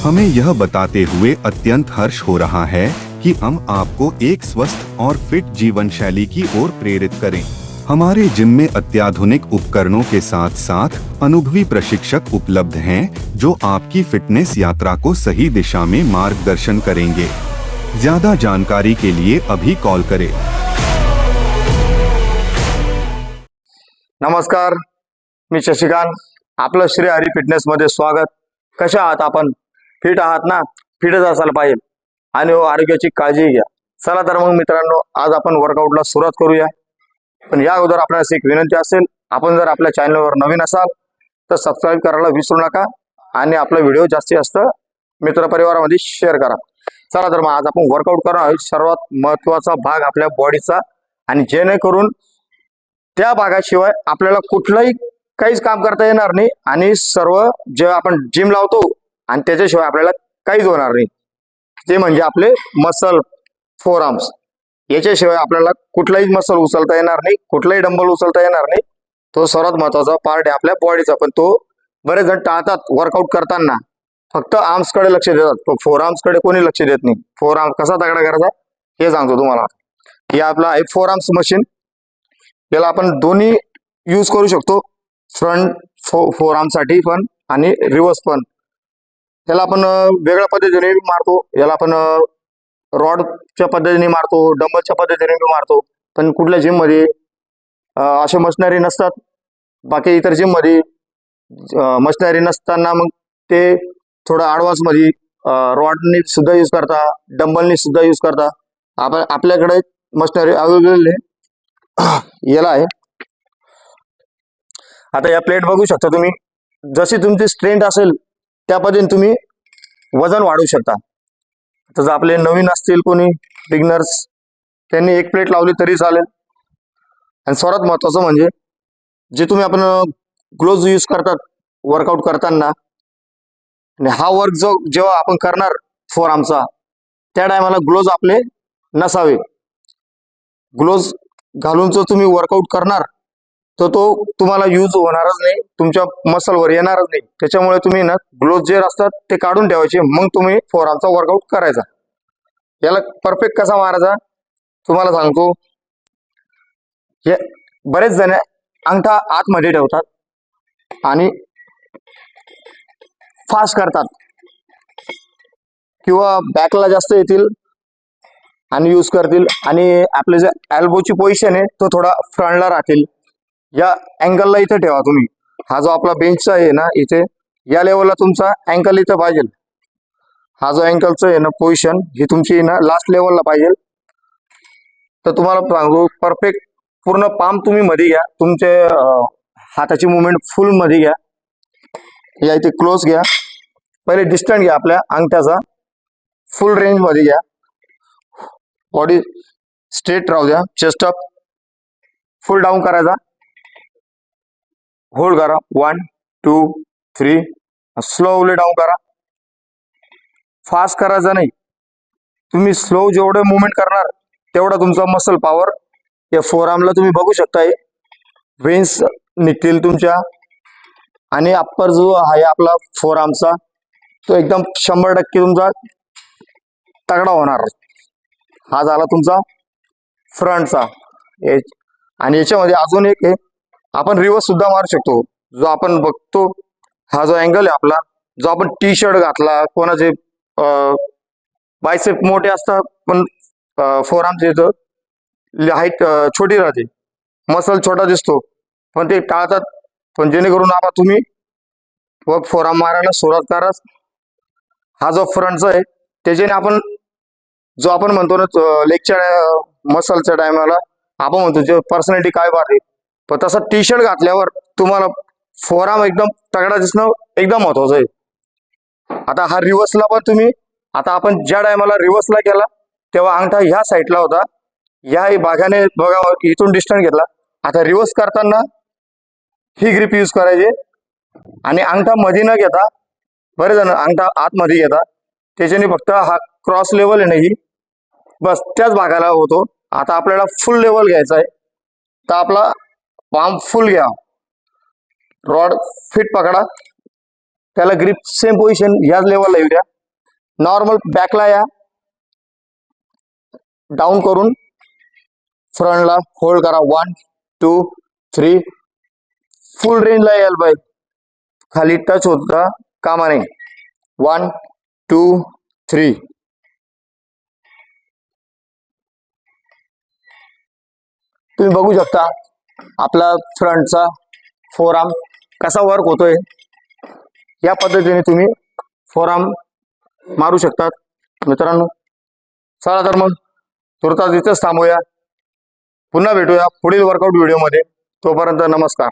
हमें यह बताते हुए अत्यंत हर्ष हो रहा है कि हम आपको एक स्वस्थ और फिट जीवन शैली की ओर प्रेरित करें। हमारे जिम में अत्याधुनिक उपकरणों के साथ साथ अनुभवी प्रशिक्षक उपलब्ध हैं जो आपकी फिटनेस यात्रा को सही दिशा में मार्गदर्शन करेंगे। ज्यादा जानकारी के लिए अभी कॉल करें। नमस्कार, मी शशिकांत, आपलं श्री हरी फिटनेस मध्ये स्वागत। कशा आहात आपण? फिट आहात ना? फिटच असायला पाहिजे आणि आरोग्याची काळजी घ्या। चला तर मग मित्रांनो, आज आपण वर्कआउटला सुरुवात करूया। पण या अगोदर आपल्याला एक विनंती असेल, आपण जर आपल्या चॅनलवर नवीन असाल तर सबस्क्राइब करायला विसरू नका आणि आपला व्हिडिओ जास्तीत जास्त मित्रपरिवारामध्ये शेअर करा। चला तर मग आज आपण वर्कआउट करणार आहोत। सर्वात महत्त्वाचा भाग आपल्या बॉडीचा, आणि जेणेकरून त्या भागाशिवाय आपल्याला कुठलाही काहीच काम करता येणार नाही आणि सर्व जे आपण जिम लावतो आणि त्याच्याशिवाय आपल्याला काहीच होणार नाही, ते म्हणजे आपले मसल फोर आर्म्स। याच्याशिवाय आपल्याला कुठलाही मसल उचलता येणार नाही, कुठलाही डंबल उचलता येणार नाही। तो सर्वात महत्त्वाचा पार्ट आहे आपल्या बॉडीचा, पण तो बरेच जण टाळतात। वर्कआउट करताना फक्त आर्म्स कडे लक्ष देतात, पण फोर आर्म्स कडे कोणी लक्ष देत नाही। फोर आर्म कसा तगडा करायचा हे सांगतो तुम्हाला। हे आपला आहे फोर आर्म्स मशीन। याला आपण दोन्ही यूज करू शकतो, फ्रंट फोर आर्म साठी पण आणि रिव्हर्स पण। याला आपण वेगळ्या पद्धतीने मारतो, याला आपण रॉडच्या पद्धतीने मारतो, डंबलच्या पद्धतीने मारतो। पण कुठल्या जिम मध्ये असे मशिनरी नसतात। बाकी इतर जिम मध्ये मशिनरी नसताना मग ते थोडं ॲडव्हान्स मध्ये रॉडनी सुद्धा यूज करता, डंबलनी सुद्धा यूज करता। आपल्याकडे मशिनरी अवेलेबल आहे। याला आहे आता या प्लेट बघू शकता तुम्ही, जशी तुमची स्ट्रेंथ असेल त्या पद्धतीने तुम्ही वजन वाढवू शकता। तर जर आपले नवीन असतील कोणी बिगनर्स, त्यांनी एक प्लेट लावली तरी चालेल। आणि सर्वात महत्त्वाचं म्हणजे जे तुम्ही आपण ग्लोव्ज यूज करतात वर्कआउट करताना, आणि हा वर्क जो जेव्हा आपण करणार फोर आर्मचा, त्या टायमाला ग्लोव्ज आपले नसावे। ग्लोव्ज घालून जर तुम्ही वर्कआउट करणार तर तो तुम्हाला यूज होणारच नाही, तुमच्या मसलवर येणारच नाही। त्याच्यामुळे तुम्ही ना ग्लोव्ज जे असतात ते काढून ठेवायचे, मग तुम्ही फोर आर्मचा वर्कआउट करायचा। याला परफेक्ट कसा मारायचा तुम्हाला सांगतो। हे बरेच जण अंगठा आतमध्ये ठेवतात आणि फास्ट करतात, किंवा बॅकला जास्त येतील आणि यूज करतील, आणि आपले जे एल्बोची पोझिशन आहे तो थोडा फ्रंटला राहतील। या अँगलला इथे ठेवा तुम्ही। हा जो आपला बेंचचा आहे ना, इथे या लेवलला तुमचा अँकल इथं पाहिजे। हा जो अँकलचा आहे ना पोझिशन, ही तुमची ना लास्ट लेवलला पाहिजे। तर तुम्हाला सांगू, परफेक्ट पूर्ण पाम तुम्ही मध्ये घ्या, तुमचे हाताची मुवमेंट फुल मध्ये घ्या। या इथे क्लोज घ्या, पहिले डिस्टन्स घ्या आपल्या अंगठ्याचा, फुल रेंज मध्ये घ्या। बॉडी स्ट्रेट राहू द्या, चेस्ट अप, फुल डाऊन करायचा, होल्ड करा 1 2 3, स्लोली डाऊन करा। फास्ट करायचा नाही, तुम्ही स्लो जेवढे मुवमेंट करणार तेवढा तुमचा मसल पॉवर या फोर आर्मला तुम्ही बघू शकता, वेन्स निघतील तुमच्या, आणि अप्पर जो आहे आपला फोर आर्मचा तो एकदम 100% तुमचा तगडा होणार। हा झाला तुमचा फ्रंटचा। आणि याच्यामध्ये अजून एक आहे, आपण रिव्हर्स सुद्धा मारू शकतो। जो आपण बघतो हा जो अँगल आहे आपला, जो आपण टी शर्ट घातला, कोणाचे बायसेप मोठे असतात पण फोर आर्मचे इथं हाईट छोटी राहते, मसल छोटा दिसतो, पण ते टाळतात। पण जेणेकरून आता तुम्ही फोर आर्म मारायला सुरुवात करा। हा जो फ्रंटचा आहे त्याच्याने आपण जो आपण म्हणतो ना लेगच्या मसलच्या टायमाला आपण म्हणतो जे पर्सनॅलिटी काय वाढते, पण तसा टी शर्ट घातल्यावर तुम्हाला फोर आर्म एकदम तगडा दिसणं एकदम महत्वाचं आहे। आता हा रिव्हर्सला पण तुम्ही, आता आपण ज्या टायमाला रिव्हर्सला केला तेव्हा अंगठा ह्या साईडला होता, या भागाने बघा इथून डिस्टन्स घेतला। आता रिव्हर्स करताना ही ग्रिप यूज करायची आणि अंगठा मध्ये न घेता, बरेच जण अंगठा आतमध्ये घेतात, त्याच्याने फक्त हा क्रॉस लेवल आहे ना ही बस त्याच भागाला होतो। आता आपल्याला फुल लेवल घ्यायचा आहे, तर आपला पाम फुल घ्या, रॉड फिट पकडा, त्याला ग्रिप सेम पोझिशन याच लेवलला येऊ द्या। नॉर्मल बॅकला या, डाऊन करून फ्रंटला होल्ड करा. 1 2 3. फुल रेंजला याल बाई, खाली टच होता कामा नाही. 1 2 3. तुम्ही बघू शकता आपला फ्रंटचा फोरआर्म कसा वर्क होतोय. या पद्धतीने तुम्ही फोरआर्म मारू शकतात मित्रांनो. चला तर मग तुर्तास इथंच थांबूया. पुन्हा भेटूया पुढील वर्कआउट व्हिडिओमध्ये. तोपर्यंत नमस्कार.